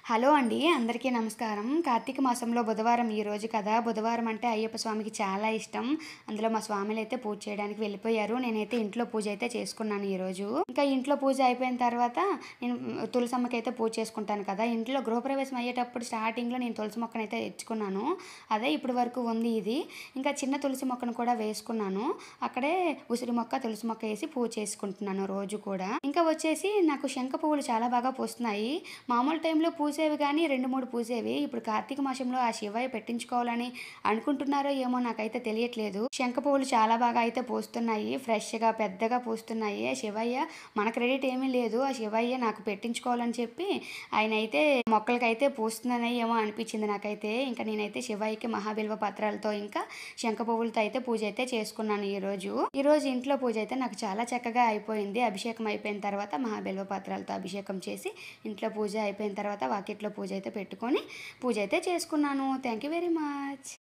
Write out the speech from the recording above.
Hello అండి. అందరికీ నమస్కారం. కార్తీక మాసంలో బుధవారం ఈరోజు కదా! బుధవారం అంటే అయ్యప్ప స్వామికి చాలా ఇష్టం. అందులో మా స్వాములైతే పూజ చేయడానికి వెళ్ళిపోయారు. నేనైతే ఇంట్లో పూజ అయితే చేసుకున్నాను ఈరోజు. ఇంకా ఇంట్లో పూజ అయిపోయిన తర్వాత నేను తులసమ్మకైతే పూజ చేసుకుంటాను కదా! ఇంట్లో గృహప్రవేశం అయ్యేటప్పుడు స్టార్టింగ్‌లో నేను తులసి మొక్కనైతే తెచ్చుకున్నాను. అదే ఇప్పటి వరకు ఉంది ఇది. ఇంకా చిన్న తులసి మొక్కను కూడా వేసుకున్నాను. అక్కడే ఉసిరి మొక్క, తులసి మొక్క ఏసి పూజ చేసుకుంటున్నాను రోజు కూడా. ఇంకా వచ్చేసి నాకు శంఖ పువ్వులు చాలా బాగా పూస్తున్నాయి. మామూలు టైంలో పూసేవి గానీ 2, 3 పూసేవి. ఇప్పుడు కార్తీక మాసంలో ఆ శివయ్య పెట్టించుకోవాలని అనుకుంటున్నారో ఏమో నాకైతే తెలియట్లేదు. శంఖ పువ్వులు చాలా బాగా అయితే పూస్తున్నాయి. ఫ్రెష్‌గా పెద్దగా పూస్తున్నాయి. ఆ శివయ్య మన క్రెడిట్ ఏమీ లేదు. ఆ శివయ్య నాకు పెట్టించుకోవాలని చెప్పి ఆయనైతే మొక్కలకైతే పూస్తున్నానో ఏమో అనిపించింది నాకైతే. ఇంక నేనైతే శివయ్యకి మహాబిల్వ పత్రాలతో ఇంకా శంఖ పువ్వులతో అయితే పూజ అయితే చేసుకున్నాను ఈరోజు. ఈరోజు ఇంట్లో పూజ అయితే నాకు చాలా చక్కగా అయిపోయింది. అభిషేకం అయిపోయిన తర్వాత మహాబిల్వ పత్రాలతో అభిషేకం చేసి ఇంట్లో పూజ అయిపోయిన తర్వాత వాకిట్లో పూజ అయితే పెట్టుకొని పూజ అయితే చేసుకున్నాను. Thank you very much.